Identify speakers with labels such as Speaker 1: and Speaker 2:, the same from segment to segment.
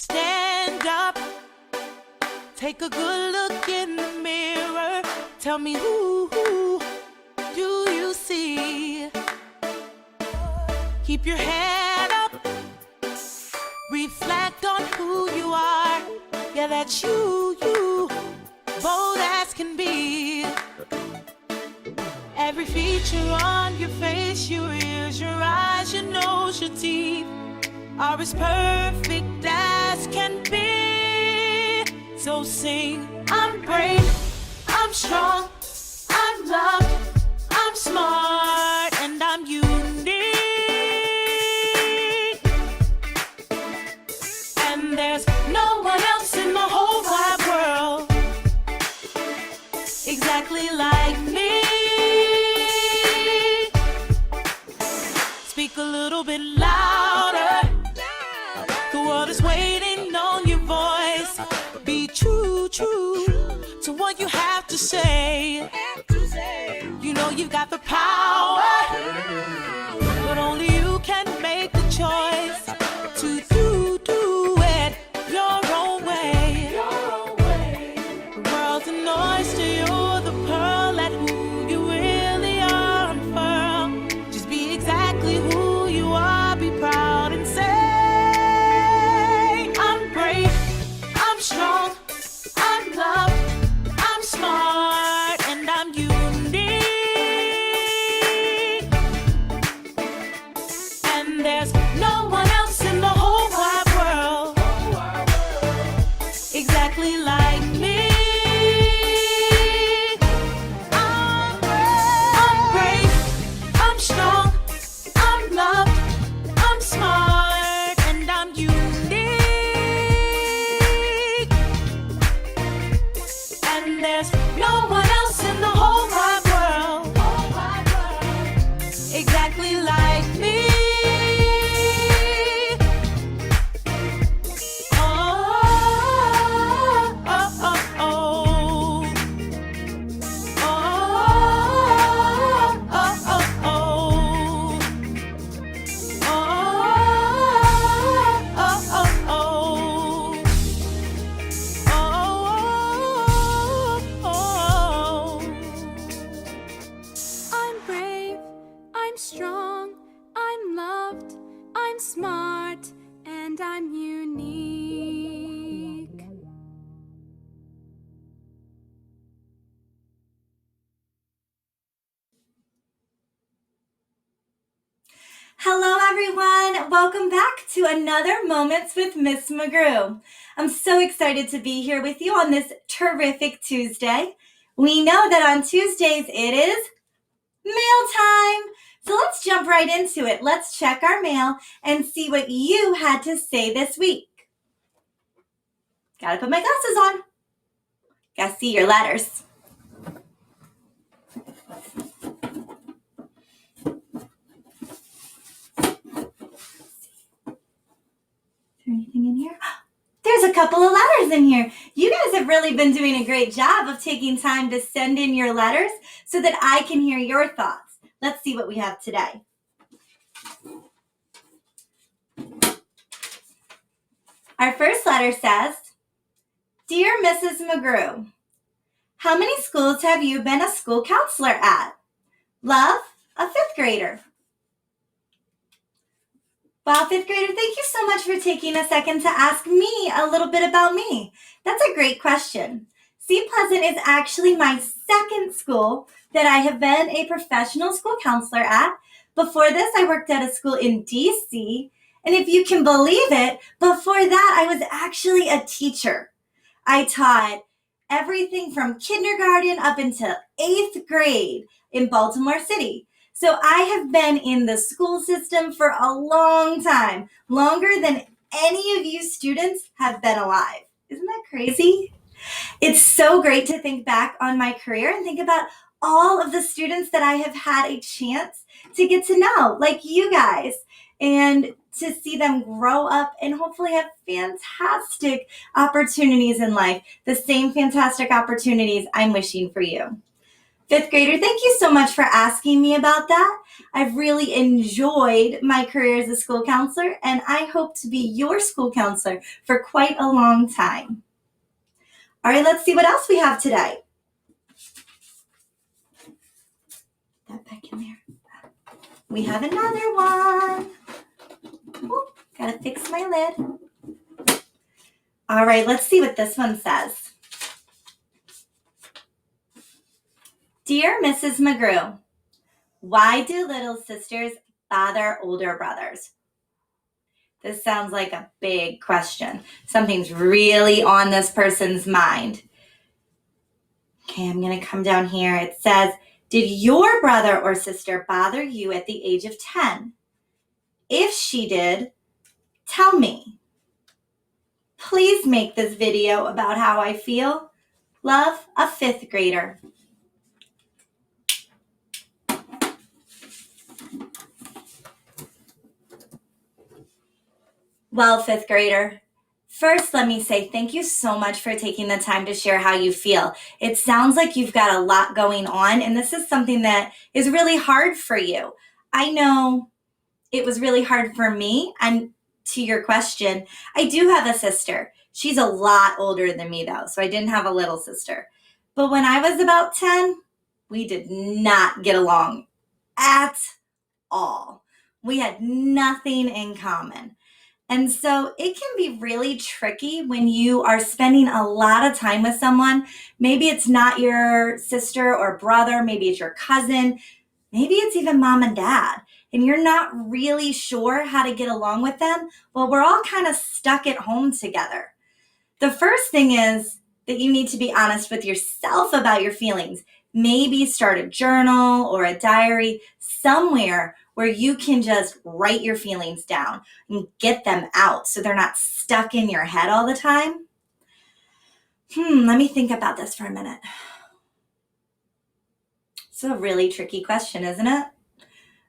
Speaker 1: Stand up, take a good look in the mirror. Tell me who do you see? Keep your head up, reflect on who you are. Yeah, that's you, bold as can be. Every feature on your face, your ears, your eyes, your nose, your teeth are as perfect as can be. So sing, I'm brave, I'm strong, I'm loved, I'm smart, and I'm unique. And there's no one else in the whole wide world exactly like me. Speak a little bit louder. The world is waiting on your voice. Be true to what you have to say. You know you've got the power, but only you can make the choice to do it your own way. The world's an oyster, you're the pearl. At who you really are, unfurl. Just be exactly who you are. Be proud and say, I'm brave, I'm strong, I'm loved, I'm smart, and I'm unique. And there's no one else in the whole wide world exactly like me. I'm brave, I'm strong, I'm loved, I'm smart, and I'm unique. And there's no one else in the whole wide world exactly like me. I'm brave, I'm strong, I'm loved, I'm smart, and I'm unique.
Speaker 2: Hello everyone, welcome back to another Moments with Miss McGrew. I'm so excited to be here with you on this terrific Tuesday. We know that on Tuesdays it is mail time. So let's jump right into it. Let's check our mail and see what you had to say this week. Gotta put my glasses on. Gotta see your letters. Is there anything in here? There's a couple of letters in here. You guys have really been doing a great job of taking time to send in your letters so that I can hear your thoughts. Let's see what we have today. Our first letter says, Dear Mrs. McGrew, how many schools have you been a school counselor at? Love, a 5th grader. Wow, 5th grader, thank you so much for taking a second to ask me a little bit about me. That's a great question. Sea Pleasant is actually my second school that I have been a professional school counselor at. Before this, I worked at a school in DC, and if you can believe it, before that, I was actually a teacher. I taught everything from kindergarten up into 8th grade in Baltimore City. So I have been in the school system for a long time, longer than any of you students have been alive. Isn't that crazy? It's so great to think back on my career and think about all of the students that I have had a chance to get to know, like you guys, and to see them grow up and hopefully have fantastic opportunities in life, the same fantastic opportunities I'm wishing for you. Fifth grader, thank you so much for asking me about that. I've really enjoyed my career as a school counselor, and I hope to be your school counselor for quite a long time. All right, let's see what else we have today. That back in there. We have another one. Ooh, gotta fix my lid. All right, let's see what this one says. Dear Mrs. McGrew, why do little sisters bother older brothers? This sounds like a big question. Something's really on this person's mind. Okay, I'm going to come down here. It says, did your brother or sister bother you at the age of 10? If she did, tell me. Please make this video about how I feel. Love, a fifth grader. Well, fifth grader, first let me say thank you so much for taking the time to share how you feel. It sounds like you've got a lot going on, and this is something that is really hard for you. I know it was really hard for me, and to your question, I do have a sister. She's a lot older than me though, so I didn't have a little sister. But when I was about 10, we did not get along at all. We had nothing in common. And so it can be really tricky when you are spending a lot of time with someone. Maybe it's not your sister or brother, maybe it's your cousin, maybe it's even mom and dad, and you're not really sure how to get along with them. Well, we're all kind of stuck at home together. The first thing is that you need to be honest with yourself about your feelings. Maybe start a journal or a diary somewhere where you can just write your feelings down and get them out so they're not stuck in your head all the time. Let me think about this for a minute. It's a really tricky question, isn't it?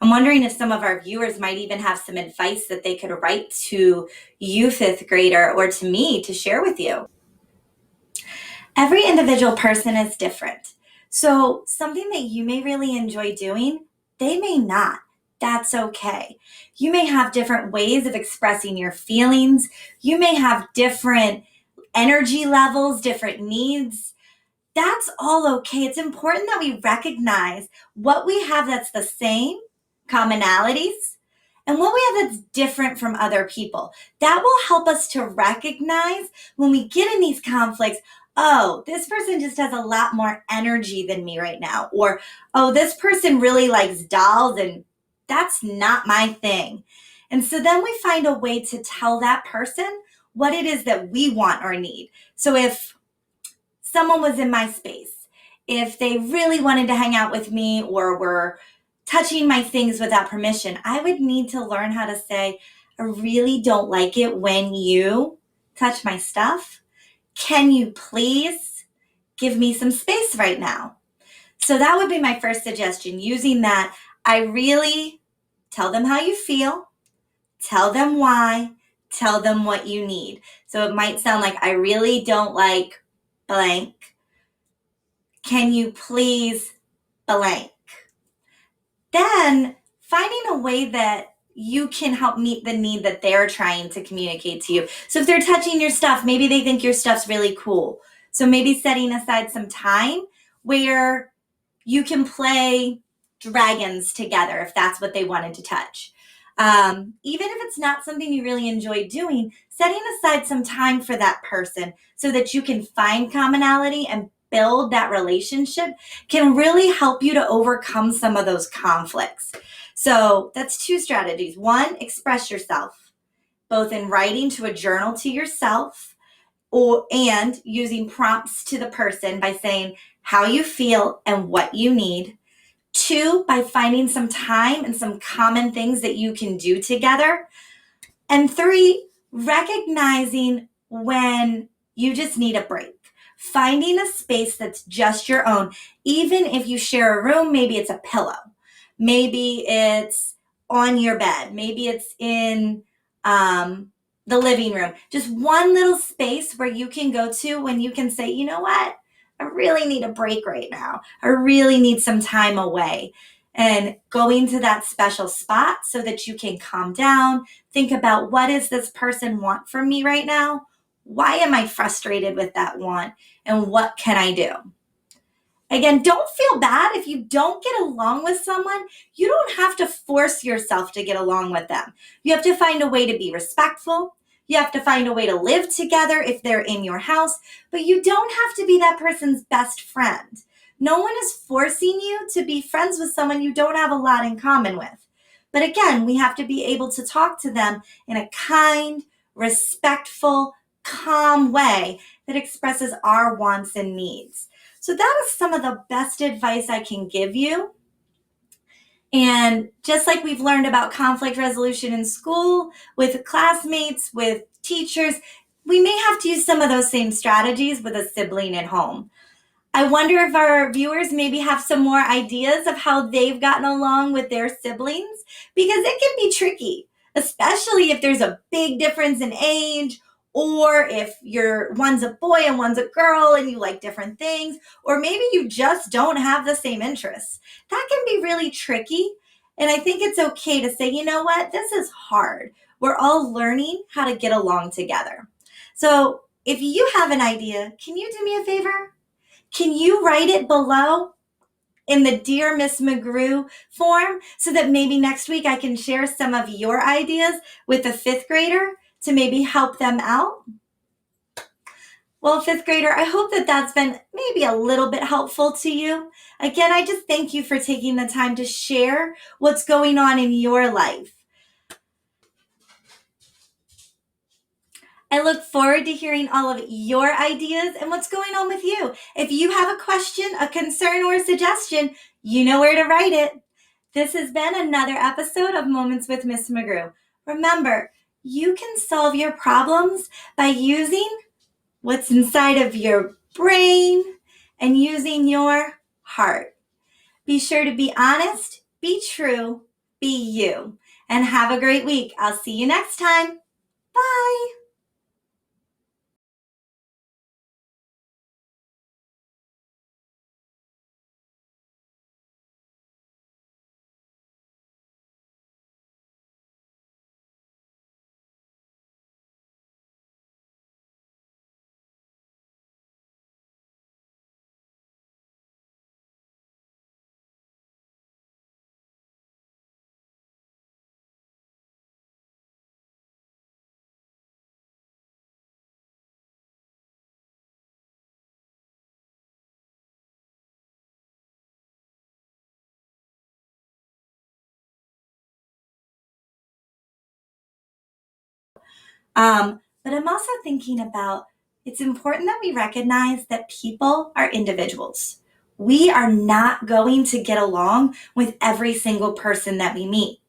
Speaker 2: I'm wondering if some of our viewers might even have some advice that they could write to you, fifth grader, or to me to share with you. Every individual person is different. So something that you may really enjoy doing, they may not. That's okay. You may have different ways of expressing your feelings. You may have different energy levels, different needs. That's all okay. It's important that we recognize what we have that's the same, commonalities, and what we have that's different from other people. That will help us to recognize when we get in these conflicts, oh, this person just has a lot more energy than me right now. Or, oh, this person really likes dolls and that's not my thing. And so then we find a way to tell that person what it is that we want or need. So if someone was in my space, if they really wanted to hang out with me or were touching my things without permission, I would need to learn how to say, I really don't like it when you touch my stuff. Can you please give me some space right now? So that would be my first suggestion, using that. I really tell them how you feel, tell them why, tell them what you need. So it might sound like, I really don't like blank. Can you please blank? Then finding a way that you can help meet the need that they're trying to communicate to you. So if they're touching your stuff, maybe they think your stuff's really cool. So maybe setting aside some time where you can play dragons together if that's what they wanted to touch. Even if it's not something you really enjoy doing, setting aside some time for that person so that you can find commonality and build that relationship can really help you to overcome some of those conflicts. So that's two strategies. One, express yourself, both in writing to a journal to yourself and using prompts to the person by saying how you feel and what you need. Two, by finding some time and some common things that you can do together. And three, recognizing when you just need a break. Finding a space that's just your own. Even if you share a room, maybe it's a pillow. Maybe it's on your bed. Maybe it's in the living room. Just one little space where you can go to when you can say, you know what? I really need a break right now. I really need some time away. And going to that special spot so that you can calm down, think about what does this person want from me right now? Why am I frustrated with that want? And what can I do? Again, don't feel bad if you don't get along with someone. You don't have to force yourself to get along with them. You have to find a way to be respectful. You have to find a way to live together if they're in your house, but you don't have to be that person's best friend. No one is forcing you to be friends with someone you don't have a lot in common with. But again, we have to be able to talk to them in a kind, respectful, calm way that expresses our wants and needs. So that is some of the best advice I can give you. And just like we've learned about conflict resolution in school, with classmates, with teachers, we may have to use some of those same strategies with a sibling at home. I wonder if our viewers maybe have some more ideas of how they've gotten along with their siblings, because it can be tricky, especially if there's a big difference in age, or if one's a boy and one's a girl and you like different things, or maybe you just don't have the same interests. That can be really tricky. And I think it's okay to say, you know what, this is hard. We're all learning how to get along together. So if you have an idea, can you do me a favor? Can you write it below in the Dear Miss McGrew form so that maybe next week I can share some of your ideas with a fifth grader to maybe help them out? Well, fifth grader, I hope that that's been maybe a little bit helpful to you. Again, I just thank you for taking the time to share what's going on in your life. I look forward to hearing all of your ideas and what's going on with you. If you have a question, a concern, or a suggestion, you know where to write it. This has been another episode of Moments with Miss McGrew. Remember, you can solve your problems by using what's inside of your brain and using your heart. Be sure to be honest, be true, be you, and have a great week. I'll see you next time. Bye. But I'm also thinking about it's important that we recognize that people are individuals. We are not going to get along with every single person that we meet.